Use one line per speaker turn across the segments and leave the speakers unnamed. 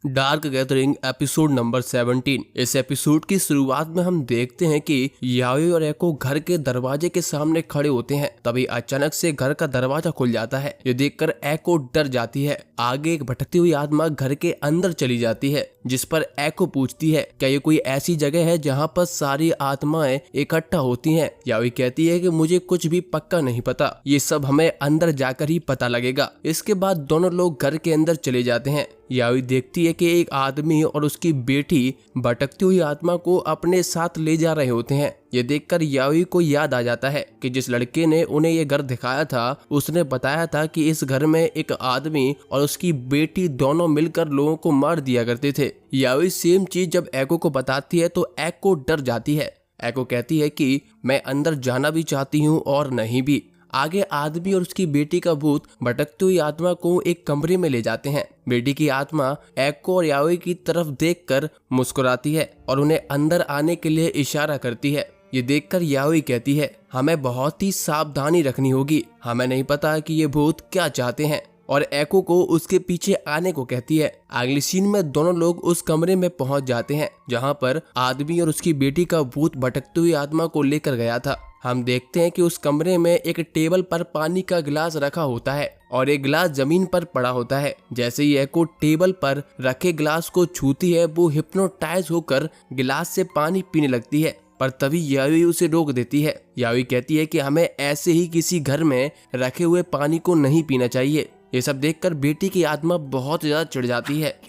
Dark gathering episode number 17। इस episode की शुरुआत में हम देखते हैं कि याओई और एको घर के दरवाजे के सामने खड़े होते हैं। तभी अचानक से घर का दरवाजा खुल जाता है। ये देखकर एको डर जाती है। आगे एक भटकती हुई आत्मा घर के अंदर चली जाती है, जिस पर एको पूछती है क्या ये कोई ऐसी जगह है जहाँ पर सारी आत्माएं इकट्ठा होती हैं। याओई कहती है कि मुझे कुछ भी पक्का नहीं पता, ये सब हमें अंदर जाकर ही पता लगेगा। इसके बाद दोनों लोग घर के अंदर चले जाते हैं। याओई देखती है कि एक आदमी और उसकी बेटी भटकती हुई आत्मा को अपने साथ ले जा रहे होते हैं। ये देखकर याओई को याद आ जाता है कि जिस लड़के ने उन्हें ये घर दिखाया था उसने बताया था कि इस घर में एक आदमी और उसकी बेटी दोनों मिलकर लोगों को मार दिया करते थे। याओई सेम चीज जब एको को बताती है तो एको डर जाती है। एको कहती है कि मैं अंदर जाना भी चाहती हूँ और नहीं भी। आगे आदमी और उसकी बेटी का भूत भटकती हुई आत्मा को एक कमरे में ले जाते हैं। बेटी की आत्मा एको और याओई की तरफ देखकर मुस्कुराती है और उन्हें अंदर आने के लिए इशारा करती है। ये देखकर याओई कहती है हमें बहुत ही सावधानी रखनी होगी, हमें नहीं पता कि ये भूत क्या चाहते हैं, और एको को उसके पीछे आने को कहती है। अगली सीन में दोनों लोग उस कमरे में पहुंच जाते हैं जहां पर आदमी और उसकी बेटी का भूत भटकती हुई आत्मा को लेकर गया था। हम देखते हैं कि उस कमरे में एक टेबल पर पानी का गिलास रखा होता है और एक गिलास जमीन पर पड़ा होता है। जैसे ही एको टेबल पर रखे गिलास को छूती है वो हिप्नोटाइज होकर गिलास से पानी पीने लगती है, पर तभी याओई उसे रोक देती है। याओई कहती है कि हमें ऐसे ही किसी घर में रखे हुए पानी को नहीं पीना चाहिए। ये सब देखकर बेटी की आत्मा बहुत ज्यादा चिढ़ जाती है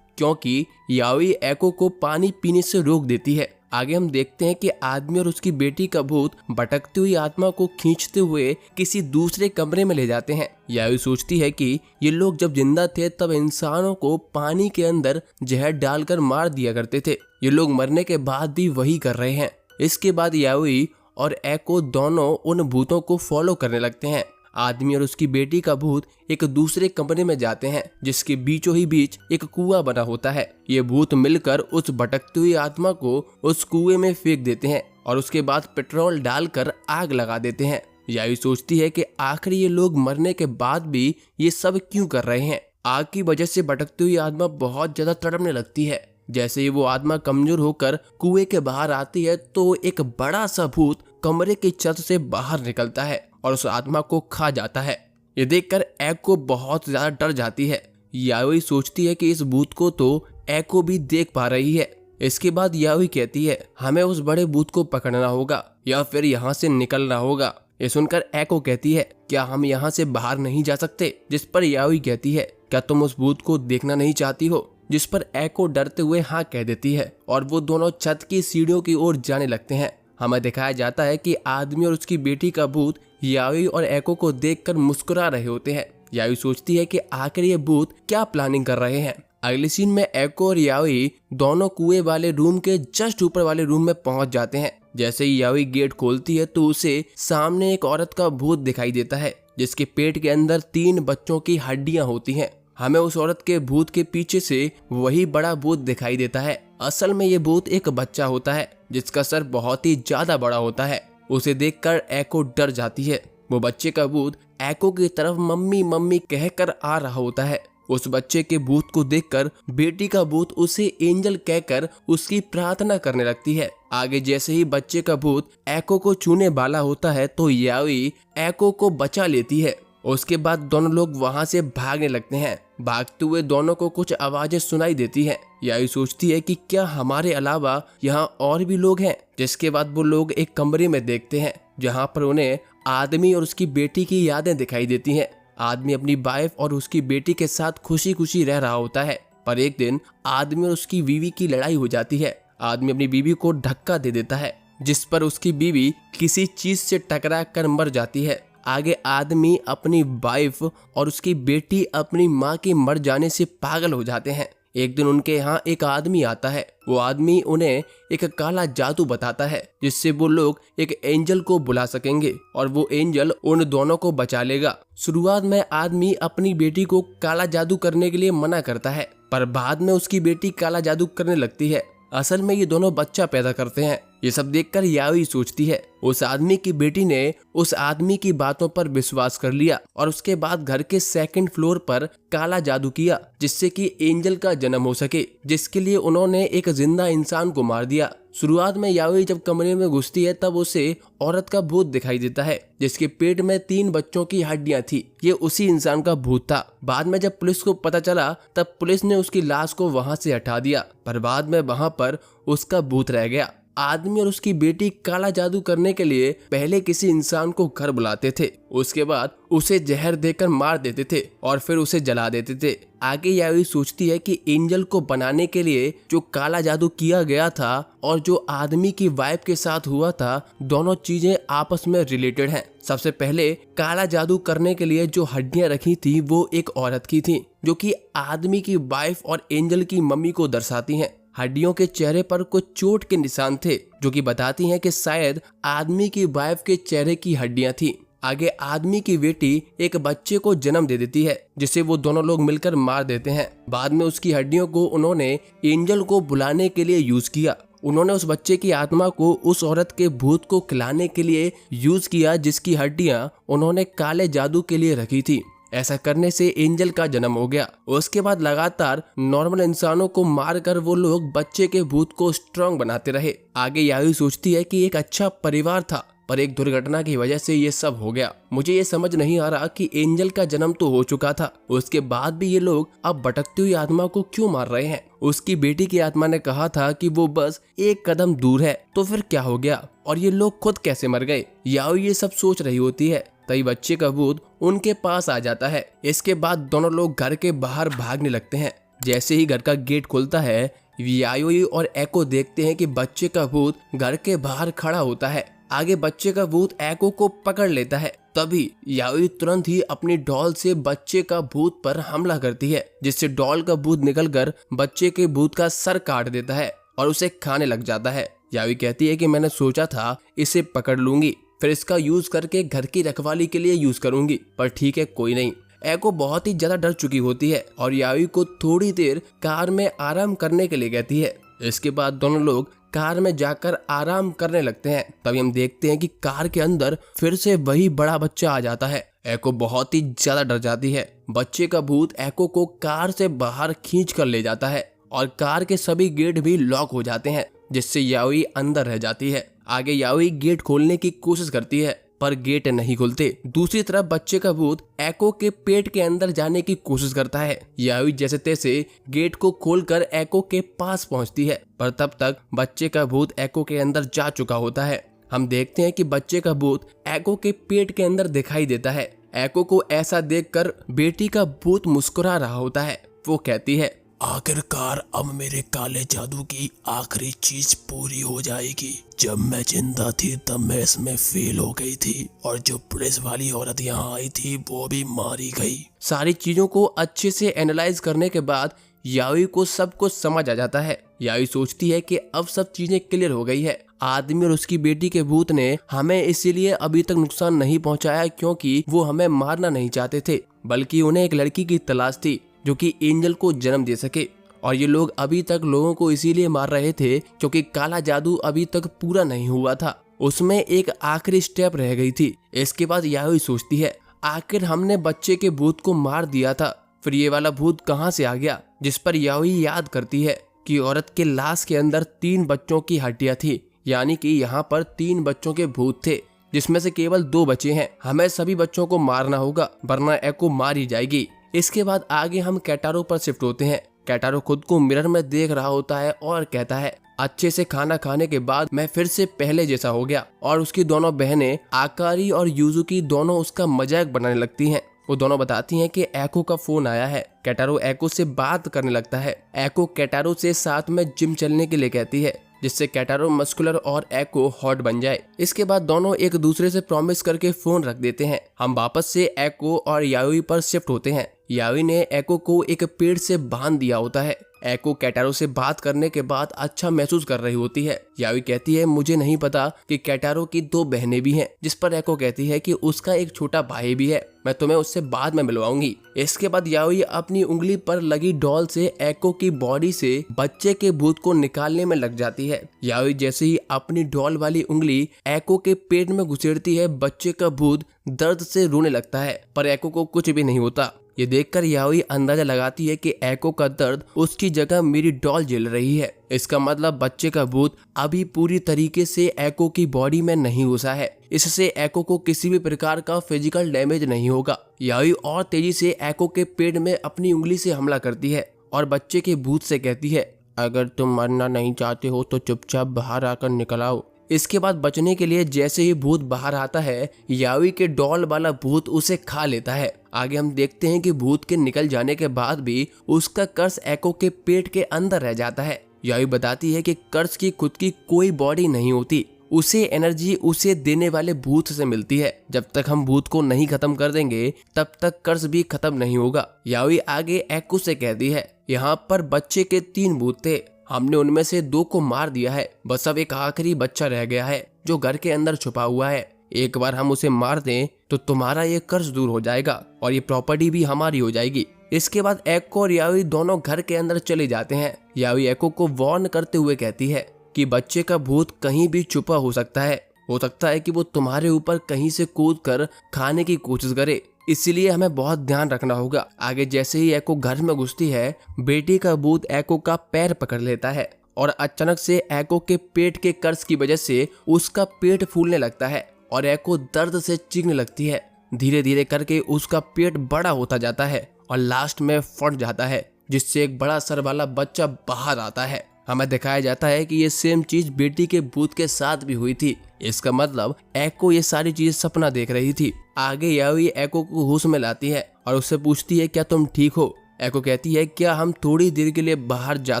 क्योंकि याओई एको को पानी पीने से रोक देती है। आगे हम देखते हैं कि आदमी और उसकी बेटी का भूत भटकती हुई आत्मा को खींचते हुए किसी दूसरे कमरे में ले जाते हैं। याओई सोचती है कि ये लोग जब जिंदा थे तब इंसानों को पानी के अंदर जहर डालकर मार दिया करते थे, ये लोग मरने के बाद भी वही कर रहे हैं। इसके बाद याओई और एको दोनों उन भूतों को फॉलो करने लगते हैं। आदमी और उसकी बेटी का भूत एक दूसरे कमरे में जाते हैं जिसके बीचों ही बीच एक कुआं बना होता है। ये भूत मिलकर उस भटकती हुई आत्मा को उस कुएं में फेंक देते हैं और उसके बाद पेट्रोल डालकर आग लगा देते हैं। याओई सोचती है कि आखिर ये लोग मरने के बाद भी ये सब क्यों कर रहे हैं। आग की वजह से भटकती हुई आत्मा बहुत ज्यादा तड़पने लगती है। जैसे ही वो आत्मा कमजोर होकर कुएं के बाहर आती है तो एक बड़ा सा भूत कमरे की छत से बाहर निकलता है और उस आत्मा को खा जाता है। ये देखकर एको बहुत ज्यादा डर जाती है। याओई सोचती है कि इस भूत को तो एको भी देख पा रही है। इसके बाद याओई कहती है हमें उस बड़े भूत को पकड़ना होगा या फिर यहाँ से निकलना होगा। ये सुनकर एको कहती है क्या हम यहाँ से बाहर नहीं जा सकते, जिस पर याओई कहती है क्या तुम उस भूत को देखना नहीं चाहती हो, जिस पर एको डरते हुए हाँ कह देती है और वो दोनों छत की सीढ़ियों की ओर जाने लगते हैं। हमें दिखाया जाता है कि आदमी और उसकी बेटी का भूत याओई और एको को देखकर मुस्कुरा रहे होते हैं। याओई सोचती है कि आखिर ये भूत क्या प्लानिंग कर रहे हैं। अगले सीन में एको और याओई दोनों कुएं वाले रूम के जस्ट ऊपर वाले रूम में पहुंच जाते हैं। जैसे ही याओई गेट खोलती है तो उसे सामने एक औरत का भूत दिखाई देता है जिसके पेट के अंदर 3 बच्चों की हड्डियां होती हैं। हमें उस औरत के भूत के पीछे से वही बड़ा भूत दिखाई देता है। असल में ये भूत एक बच्चा होता है जिसका सर बहुत ही ज्यादा बड़ा होता है। उसे देखकर एको डर जाती है। वो बच्चे का भूत एको की तरफ मम्मी मम्मी कहकर आ रहा होता है। उस बच्चे के भूत को देखकर बेटी का भूत उसे एंजल कहकर उसकी प्रार्थना करने लगती है। आगे जैसे ही बच्चे का भूत एको को छूने वाला होता है तो याओई एको को बचा लेती है। उसके बाद दोनों लोग वहां से भागने लगते हैं। भागते हुए दोनों को कुछ आवाजें सुनाई देती हैं। याओई सोचती है कि क्या हमारे अलावा यहाँ और भी लोग हैं। जिसके बाद वो लोग एक कमरे में देखते हैं जहाँ पर उन्हें आदमी और उसकी बेटी की यादें दिखाई देती हैं। आदमी अपनी वाइफ और उसकी बेटी के साथ खुशी खुशी रह रहा होता है, पर एक दिन आदमी और उसकी बीवी की लड़ाई हो जाती है। आदमी अपनी बीवी को धक्का दे देता है जिस पर उसकी बीवी किसी चीज से टकरा कर मर जाती है। आगे आदमी अपनी वाइफ और उसकी बेटी अपनी माँ के मर जाने से पागल हो जाते हैं। एक दिन उनके यहाँ एक आदमी आता है। वो आदमी उन्हें एक काला जादू बताता है जिससे वो लोग एक एंजल को बुला सकेंगे और वो एंजल उन दोनों को बचा लेगा। शुरुआत में आदमी अपनी बेटी को काला जादू करने के लिए मना करता है, पर बाद में उसकी बेटी काला जादू करने लगती है। असल में ये दोनों बच्चा पैदा करते हैं ये सब देखकर याओई सोचती है उस आदमी की बेटी ने उस आदमी की बातों पर विश्वास कर लिया और उसके बाद घर के सेकंड फ्लोर पर काला जादू किया जिससे कि एंजल का जन्म हो सके, जिसके लिए उन्होंने एक जिंदा इंसान को मार दिया। शुरुआत में याओई जब कमरे में घुसती है तब उसे औरत का भूत दिखाई देता है जिसके पेट में 3 बच्चों की हड्डियां थी। ये उसी इंसान का भूत था। बाद में जब पुलिस को पता चला तब पुलिस ने उसकी लाश को वहां से हटा दिया, पर बाद में वहां पर उसका भूत रह गया। आदमी और उसकी बेटी काला जादू करने के लिए पहले किसी इंसान को घर बुलाते थे, उसके बाद उसे जहर देकर मार देते थे और फिर उसे जला देते थे। आगे याओई सोचती है कि एंजल को बनाने के लिए जो काला जादू किया गया था और जो आदमी की वाइफ के साथ हुआ था, दोनों चीजें आपस में रिलेटेड हैं। सबसे पहले काला जादू करने के लिए जो हड्डियां रखी थी वो एक औरत की थी जो कि आदमी की वाइफ और एंजल की मम्मी को दर्शाती हैं। हड्डियों के चेहरे पर कुछ चोट के निशान थे जो कि बताती हैं कि शायद आदमी की वाइफ के चेहरे की हड्डियां थी। आगे आदमी की बेटी एक बच्चे को जन्म दे देती है जिसे वो दोनों लोग मिलकर मार देते हैं। बाद में उसकी हड्डियों को उन्होंने एंजल को बुलाने के लिए यूज किया। उन्होंने उस बच्चे की आत्मा को उस औरत के भूत को खिलाने के लिए यूज किया जिसकी हड्डियां उन्होंने काले जादू के लिए रखी थी। ऐसा करने से एंजल का जन्म हो गया। उसके बाद लगातार नॉर्मल इंसानों को मारकर वो लोग बच्चे के भूत को स्ट्रांग बनाते रहे। आगे याओई सोचती है कि एक अच्छा परिवार था पर एक दुर्घटना की वजह से ये सब हो गया। मुझे ये समझ नहीं आ रहा कि एंजल का जन्म तो हो चुका था, उसके बाद भी ये लोग अब भटकती हुई आत्मा को क्यों मार रहे हैं। उसकी बेटी की आत्मा ने कहा था कि वो बस एक कदम दूर है, तो फिर क्या हो गया और ये लोग खुद कैसे मर गए। याओई ये सब सोच रही होती है तभी बच्चे का भूत उनके पास आ जाता है। इसके बाद दोनों लोग घर के बाहर भागने लगते हैं। जैसे ही घर का गेट खुलता है याओई और एको देखते हैं कि बच्चे का भूत घर के बाहर खड़ा होता है। आगे बच्चे का भूत एको को पकड़ लेता है। तभी याओई तुरंत ही अपनी डॉल से बच्चे का भूत पर हमला करती है जिससे डॉल का भूत निकलकर बच्चे के भूत का सर काट देता है और उसे खाने लग जाता है। याओई कहती है कि मैंने सोचा था इसे पकड़ लूंगी, फिर इसका यूज करके घर की रखवाली के लिए यूज करूंगी, पर ठीक है कोई नहीं। एको बहुत ही ज्यादा डर चुकी होती है और याओई को थोड़ी देर कार में आराम करने के लिए कहती है। इसके बाद दोनों लोग कार में जाकर आराम करने लगते हैं। तभी हम देखते हैं कि कार के अंदर फिर से वही बड़ा बच्चा आ जाता है। एको बहुत ही ज्यादा डर जाती है। बच्चे का भूत एको को कार से बाहर खींच कर ले जाता है और कार के सभी गेट भी लॉक हो जाते हैं जिससे याओई अंदर रह जाती है। आगे याओई गेट खोलने की कोशिश करती है पर गेट नहीं खुलते। दूसरी तरफ बच्चे का भूत एको के पेट के अंदर जाने की कोशिश करता है। याओई जैसे तैसे गेट को खोलकर एको के पास पहुंचती है पर तब तक बच्चे का भूत एको के अंदर जा चुका होता है। हम देखते हैं कि बच्चे का भूत एको के पेट के अंदर दिखाई देता है। एको को ऐसा देखकर बेटी का भूत मुस्कुरा रहा होता है। वो कहती है,
आखिरकार अब मेरे काले जादू की आखिरी चीज पूरी हो जाएगी। जब मैं जिंदा थी तब मैं इसमें फेल हो गई थी और जो पुलिस वाली औरत यहाँ आई थी वो भी मारी गई।
सारी चीजों को अच्छे से एनालाइज करने के बाद याओई को सब कुछ समझ आ जाता है। याओई सोचती है कि अब सब चीजें क्लियर हो गई है। आदमी और उसकी बेटी के भूत ने हमें इसीलिए अभी तक नुकसान नहीं पहुंचाया क्योंकि वो हमें मारना नहीं चाहते थे, बल्कि उन्हें एक लड़की की तलाश थी जो कि एंजल को जन्म दे सके। और ये लोग अभी तक लोगों को इसीलिए मार रहे थे क्योंकि काला जादू अभी तक पूरा नहीं हुआ था, उसमें एक आखिरी स्टेप रह गई थी। इसके बाद याओई सोचती है, आखिर हमने बच्चे के भूत को मार दिया था, फिर ये वाला भूत कहाँ से आ गया। जिस पर याओई याद करती है कि औरत के लाश के अंदर 3 बच्चों की हड्डियां थी, यानी कि यहाँ पर 3 बच्चों के भूत थे जिसमें से केवल 2 बचे हैं। हमें सभी बच्चों को मारना होगा वरना एको मार ही जाएगी। इसके बाद आगे हम केटारो पर शिफ्ट होते हैं। केटारो खुद को मिरर में देख रहा होता है और कहता है, अच्छे से खाना खाने के बाद मैं फिर से पहले जैसा हो गया। और उसकी दोनों बहनें आकारी और यूजुकी दोनों उसका मजाक बनाने लगती हैं। वो दोनों बताती हैं कि एको का फोन आया है। केटारो एको से बात करने लगता है। एको केटारो से साथ में जिम चलने के लिए कहती है जिससे केटारो मस्कुलर और एको हॉट बन जाए। इसके बाद दोनों एक दूसरे से प्रॉमिस करके फोन रख देते हैं। हम वापस से एको और याओई पर शिफ्ट होते हैं। याओई ने एको को एक पेड़ से बांध दिया होता है एको कैटारो से बात करने के बाद अच्छा महसूस कर रही होती है। यावी कहती है मुझे नहीं पता कि कैटारो की 2 बहनें भी हैं, जिस पर एको कहती है कि उसका एक छोटा भाई भी है, मैं तुम्हें उससे बाद में मिलवाऊंगी। इसके बाद यावी अपनी उंगली पर लगी डॉल से एको की बॉडी से बच्चे के भूत को निकालने में लग जाती है। यावी जैसे ही अपनी डॉल वाली उंगली एको के पेट में घुसेड़ती है, बच्चे का भूत दर्द से रोने लगता है, पर एको को कुछ भी नहीं होता। ये देखकर यावी अंदाजा लगाती है कि एको का दर्द उसकी जगह मेरी डॉल झेल रही है। इसका मतलब बच्चे का भूत अभी पूरी तरीके से एको की बॉडी में नहीं घुसा है। इससे एको को किसी भी प्रकार का फिजिकल डैमेज नहीं होगा। यावी और तेजी से एको के पेट में अपनी उंगली से हमला करती है और बच्चे के भूत से कहती है अगर तुम मरना नहीं चाहते हो तो चुपचाप बाहर आकर निकल आओ। इसके बाद बचने के लिए जैसे ही भूत बाहर आता है, यावी के डॉल वाला भूत उसे खा लेता है। आगे हम देखते हैं कि भूत के निकल जाने के बाद भी उसका कर्स एको के पेट के अंदर रह जाता है। यावी बताती है कि कर्स की खुद की कोई बॉडी नहीं होती, उसे एनर्जी उसे देने वाले भूत से मिलती है। जब तक हम भूत को नहीं खत्म कर देंगे तब तक कर्स भी खत्म नहीं होगा। यावी आगे एको से कहती है यहाँ पर बच्चे के 3 भूत थे, हमने उनमें से 2 को मार दिया है, बस अब एक आखिरी बच्चा रह गया है जो घर के अंदर छुपा हुआ है। एक बार हम उसे मार दें तो तुम्हारा ये कर्ज दूर हो जाएगा और ये प्रॉपर्टी भी हमारी हो जाएगी। इसके बाद एको और यावी दोनों घर के अंदर चले जाते हैं। यावी एको को वार्न करते हुए कहती है कि बच्चे का भूत कहीं भी छुपा हो सकता है कि वो तुम्हारे ऊपर कहीं से कूद कर खाने की कोशिश करे, इसलिए हमें बहुत ध्यान रखना होगा। आगे जैसे ही एको घर में घुसती है, बेटी का भूत एको का पैर पकड़ लेता है और अचानक से एको के पेट के कर्ज की वजह से उसका पेट फूलने लगता है और एको दर्द से चीखने लगती है। धीरे धीरे करके उसका पेट बड़ा होता जाता है और लास्ट में फट जाता है, जिससे एक बड़ा सर वाला बच्चा बाहर आता है। हमें दिखाया जाता है कि ये सेम चीज बेटी के भूत के साथ भी हुई थी। इसका मतलब एको ये सारी चीज सपना देख रही थी। आगे यावी एको को होश में लाती है और उससे पूछती है क्या तुम ठीक हो। एको कहती है क्या हम थोड़ी देर के लिए बाहर जा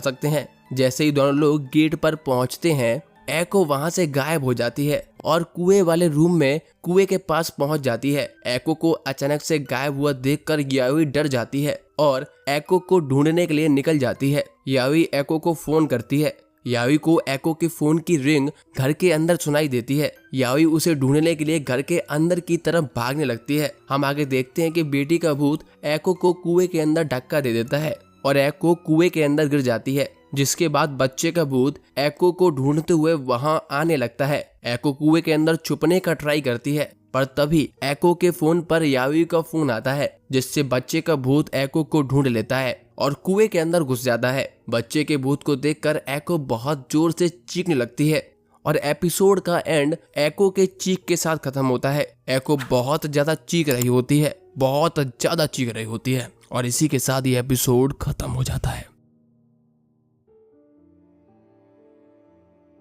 सकते हैं। जैसे ही दोनों लोग गेट पर पहुंचते हैं, एको वहां से गायब हो जाती है और कुएं वाले रूम में कुएं के पास पहुंच जाती है। एको को अचानक से गायब हुआ देखकर यावी डर जाती है और एको को ढूंढने के लिए निकल जाती है। यावी एको को फोन करती है। यावी को एको के फोन की रिंग घर के अंदर सुनाई देती है। यावी उसे ढूंढने के लिए घर के अंदर की तरफ भागने लगती है। हम आगे देखते हैं कि बेटी का भूत एको को कुएं के अंदर धक्का दे देता है और एको कुएं के अंदर गिर जाती है, जिसके बाद बच्चे का भूत एको को ढूंढते हुए वहां आने लगता है। एको कुएं के अंदर छुपने का ट्राई करती है, पर तभी एको के फोन पर यावी का फोन आता है, जिससे बच्चे का भूत एको को ढूंढ लेता है और कुएं के अंदर घुस जाता है। बच्चे के भूत को देखकर एको बहुत जोर से चीखने लगती है और एपिसोड का एंड एको के चीख के साथ खत्म होता है। एको बहुत ज्यादा चीख रही होती है और इसी के साथ ये एपिसोड खत्म हो जाता है।